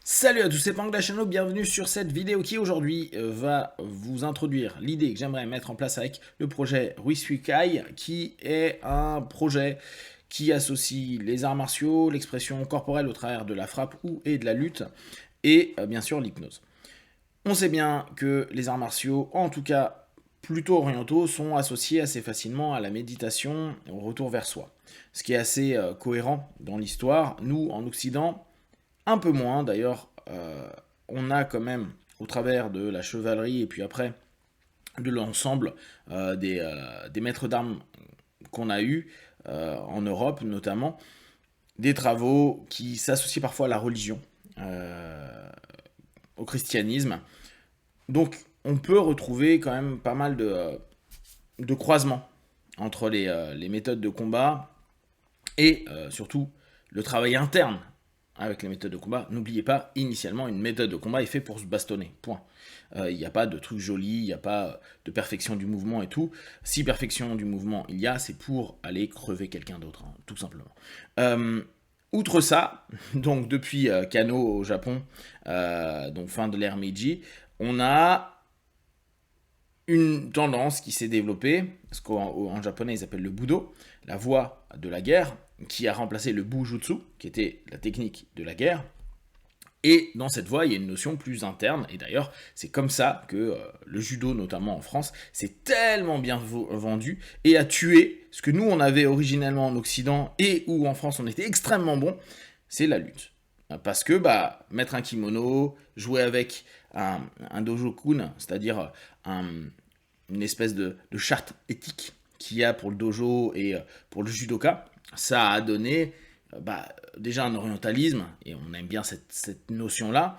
Salut à tous, c'est Pank Channel, bienvenue sur cette vidéo qui aujourd'hui va vous introduire l'idée que j'aimerais mettre en place avec le projet Ruisukai, qui est un projet qui associe les arts martiaux, l'expression corporelle au travers de la frappe ou et de la lutte, et bien sûr l'hypnose. On sait bien que les arts martiaux, en tout cas plutôt orientaux, sont associés assez facilement à la méditation, au retour vers soi. Ce qui est assez cohérent dans l'histoire. Nous, en Occident, un peu moins d'ailleurs, on a quand même, au travers de la chevalerie et puis après de l'ensemble des maîtres d'armes qu'on a eus en Europe notamment, des travaux qui s'associent parfois à la religion, au christianisme. Donc on peut retrouver quand même pas mal de croisements entre les méthodes de combat et surtout le travail interne avec les méthodes de combat. N'oubliez pas, initialement, une méthode de combat est faite pour se bastonner. Point. Il n'y a pas de truc joli, il n'y a pas de perfection du mouvement et tout. Si perfection du mouvement il y a, c'est pour aller crever quelqu'un d'autre, hein, tout simplement. Outre ça, donc depuis Kano au Japon, donc fin de l'ère Meiji, on a une tendance qui s'est développée, ce qu'en japonais ils appellent le Budo, la voie de la guerre, qui a remplacé le Bujutsu, qui était la technique de la guerre. Et dans cette voie, il y a une notion plus interne, et d'ailleurs, c'est comme ça que le judo, notamment en France, s'est tellement bien vendu et a tué ce que nous, on avait originellement en Occident et où en France, on était extrêmement bon, c'est la lutte. Parce que mettre un kimono, jouer avec un dojo-kun, c'est-à-dire une espèce de charte éthique qu'il y a pour le dojo et pour le judoka, ça a donné déjà un orientalisme, et on aime bien cette notion-là,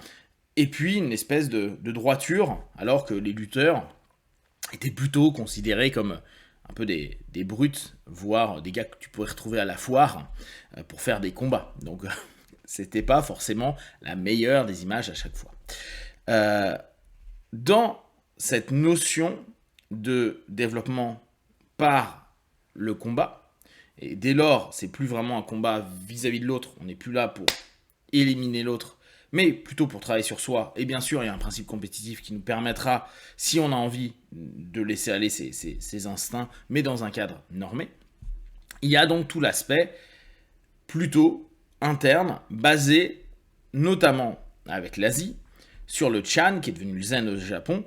et puis une espèce de droiture, alors que les lutteurs étaient plutôt considérés comme un peu des brutes, voire des gars que tu pourrais retrouver à la foire pour faire des combats. Donc c'était pas forcément la meilleure des images à chaque fois. Dans cette notion de développement par le combat, et dès lors, c'est plus vraiment un combat vis-à-vis de l'autre, on n'est plus là pour éliminer l'autre, mais plutôt pour travailler sur soi. Et bien sûr, il y a un principe compétitif qui nous permettra, si on a envie, de laisser aller ses instincts, mais dans un cadre normé. Il y a donc tout l'aspect plutôt interne, basé notamment avec l'Asie, sur le Chan, qui est devenu le Zen au Japon.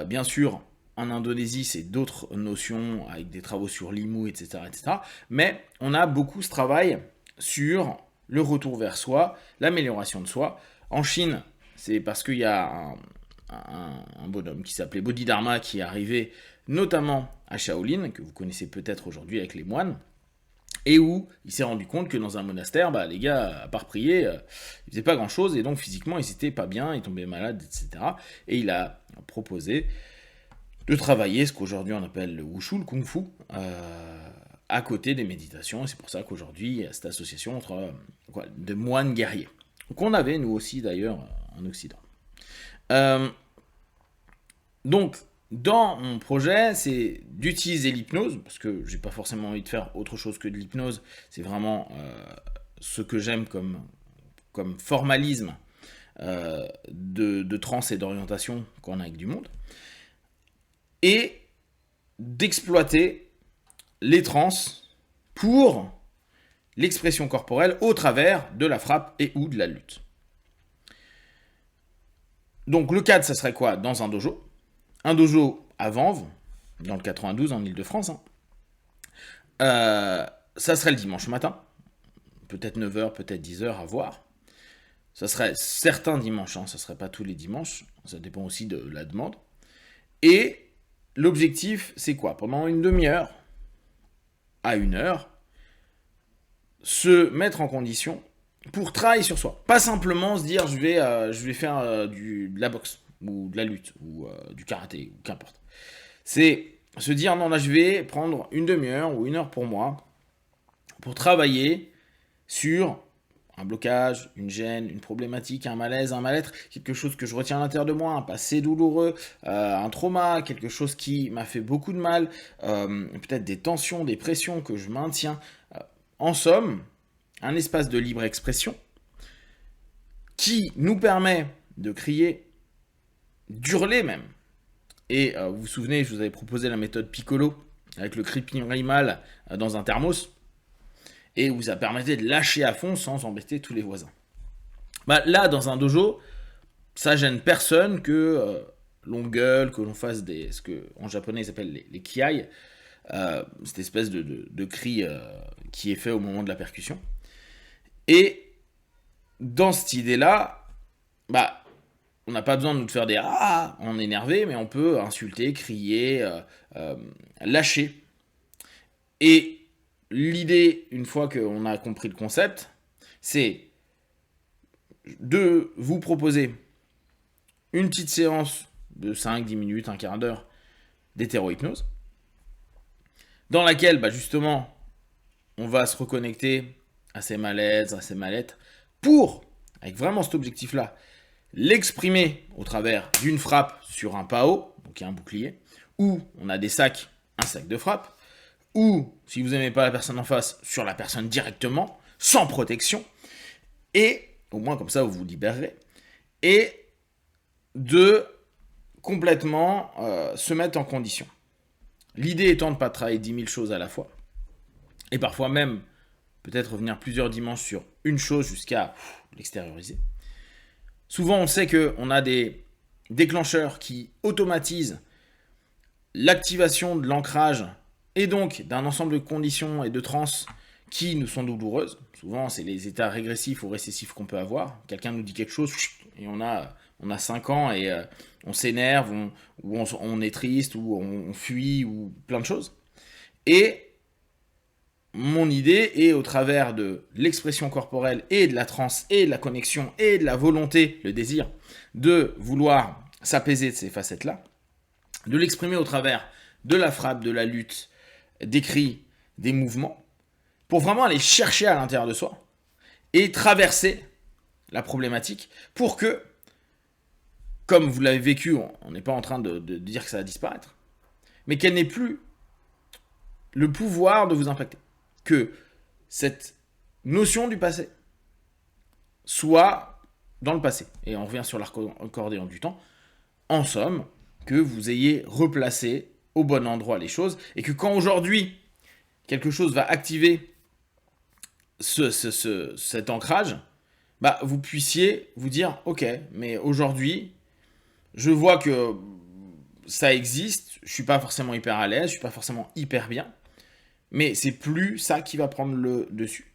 Bien sûr, en Indonésie, c'est d'autres notions, avec des travaux sur l'Imu, etc., etc. Mais on a beaucoup ce travail sur le retour vers soi, l'amélioration de soi. En Chine, c'est parce qu'il y a un bonhomme qui s'appelait Bodhidharma qui est arrivé notamment à Shaolin, que vous connaissez peut-être aujourd'hui avec les moines, et où il s'est rendu compte que dans un monastère, les gars, à part prier, ils faisaient pas grand-chose, et donc physiquement, ils étaient pas bien, ils tombaient malades, etc. Et il a proposé de travailler ce qu'aujourd'hui on appelle le wushu, le kung-fu, à côté des méditations, et c'est pour ça qu'aujourd'hui, il y a cette association entre de moines guerriers, qu'on avait nous aussi d'ailleurs en Occident. Donc, dans mon projet, c'est d'utiliser l'hypnose, parce que j'ai pas forcément envie de faire autre chose que de l'hypnose, c'est vraiment ce que j'aime comme formalisme de transe et d'orientation qu'on a avec du monde, et d'exploiter les trans pour l'expression corporelle au travers de la frappe et ou de la lutte. Donc le cadre, ça serait quoi? Dans un dojo. Un dojo à Vanves, dans le 92 en Ile-de-France. Ça serait le dimanche matin. Peut-être 9h, peut-être 10h, à voir. Ça serait certains dimanches, ça ne serait pas tous les dimanches. Ça dépend aussi de la demande. Et l'objectif, c'est quoi? Pendant une demi-heure à 1 heure, se mettre en condition pour travailler sur soi. Pas simplement se dire je vais faire de la boxe, ou de la lutte, ou du karaté, ou qu'importe. C'est se dire non, là je vais prendre une demi-heure ou 1 heure pour moi, pour travailler sur un blocage, une gêne, une problématique, un malaise, un mal-être, quelque chose que je retiens à l'intérieur de moi, un passé douloureux, un trauma, quelque chose qui m'a fait beaucoup de mal, peut-être des tensions, des pressions que je maintiens. En somme, un espace de libre expression qui nous permet de crier, d'hurler même. Et vous vous souvenez, je vous avais proposé la méthode Piccolo avec le cri primal dans un thermos, et où ça permettait de lâcher à fond sans embêter tous les voisins. Bah, là, dans un dojo, ça gêne personne que l'on gueule, que l'on fasse ce que en japonais ils appellent les kiai, cette espèce de cri qui est fait au moment de la percussion. Et dans cette idée-là, bah, on n'a pas besoin de nous faire des ah en énervé, mais on peut insulter, crier, lâcher. Et l'idée, une fois qu'on a compris le concept, c'est de vous proposer une petite séance de 5-10 minutes, un quart d'heure d'hétéro-hypnose, dans laquelle, bah, justement, on va se reconnecter à ces malaises, à ces mal-être, pour, avec vraiment cet objectif-là, l'exprimer au travers d'une frappe sur un PAO, donc il y a un bouclier, ou on a des sacs, un sac de frappe, ou, si vous n'aimez pas la personne en face, sur la personne directement, sans protection, et, au moins comme ça vous vous libérerez, et de complètement se mettre en condition. L'idée étant de ne pas travailler 10 000 choses à la fois, et parfois même peut-être revenir plusieurs dimanches sur une chose jusqu'à l'extérioriser. Souvent on sait qu'on a des déclencheurs qui automatisent l'activation de l'ancrage et donc d'un ensemble de conditions et de transes qui nous sont douloureuses. Souvent c'est les états régressifs ou récessifs qu'on peut avoir. Quelqu'un nous dit quelque chose et on a 5 ans et on s'énerve, ou on est triste, ou on fuit, ou plein de choses. Et mon idée est, au travers de l'expression corporelle et de la transe et de la connexion et de la volonté, le désir, de vouloir s'apaiser de ces facettes-là, de l'exprimer au travers de la frappe, de la lutte, des cris, des mouvements, pour vraiment aller chercher à l'intérieur de soi et traverser la problématique pour que, comme vous l'avez vécu, on n'est pas en train de dire que ça va disparaître, mais qu'elle n'ait plus le pouvoir de vous impacter. Que cette notion du passé soit dans le passé. Et on revient sur l'accordéon du temps. En somme, que vous ayez replacé au bon endroit les choses, et que quand aujourd'hui, quelque chose va activer cet ancrage, bah, vous puissiez vous dire, ok, mais aujourd'hui, je vois que ça existe, je suis pas forcément hyper à l'aise, je suis pas forcément hyper bien, mais c'est plus ça qui va prendre le dessus.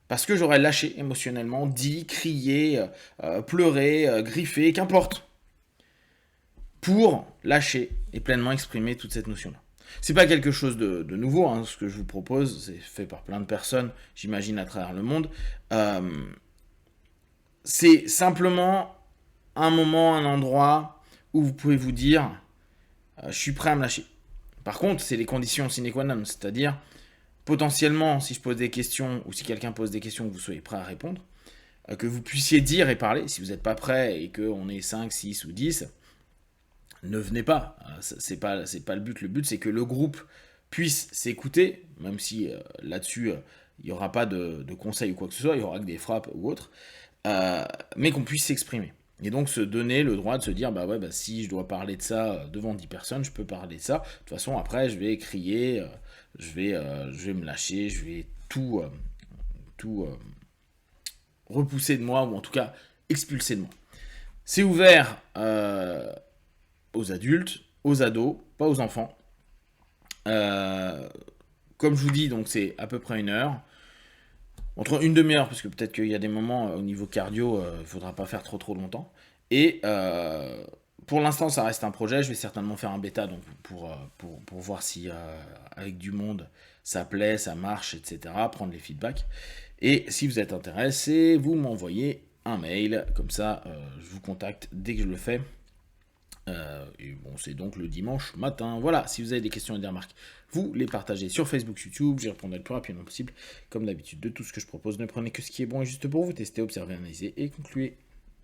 Parce que j'aurais lâché émotionnellement, dit, crié, pleuré, griffé, qu'importe, pour lâcher et pleinement exprimer toute cette notion-là. C'est pas quelque chose de nouveau, hein, ce que je vous propose, c'est fait par plein de personnes, j'imagine, à travers le monde. C'est simplement un moment, un endroit où vous pouvez vous dire je suis prêt à me lâcher. Par contre, c'est les conditions sine qua non, c'est-à-dire potentiellement, si je pose des questions ou si quelqu'un pose des questions, que vous soyez prêt à répondre, que vous puissiez dire et parler. Si vous n'êtes pas prêt et qu'on est 5, 6 ou 10, ne venez pas. C'est pas le but. Le but, c'est que le groupe puisse s'écouter, même si là-dessus, il n'y aura pas de conseils ou quoi que ce soit, il y aura que des frappes ou autres, mais qu'on puisse s'exprimer. Et donc se donner le droit de se dire, bah ouais, bah si je dois parler de ça devant 10 personnes, je peux parler de ça. De toute façon, après, je vais crier, je vais me lâcher, je vais tout repousser de moi, ou en tout cas expulser de moi. C'est ouvert aux adultes, aux ados, pas aux enfants. Comme je vous dis, donc c'est à peu près 1 heure. Entre une demi-heure, parce que peut-être qu'il y a des moments au niveau cardio, il ne faudra pas faire trop longtemps. Et pour l'instant, ça reste un projet. Je vais certainement faire un bêta donc pour voir si avec du monde ça plaît, ça marche, etc. Prendre les feedbacks. Et si vous êtes intéressé, vous m'envoyez un mail. Comme ça, je vous contacte dès que je le fais. Et bon, c'est donc le dimanche matin. Voilà, si vous avez des questions et des remarques, vous les partagez sur Facebook, YouTube. J'y répondrai le plus rapidement possible. Comme d'habitude, de tout ce que je propose, ne prenez que ce qui est bon et juste pour vous. Testez, observez, analysez et concluez.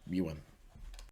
Be one.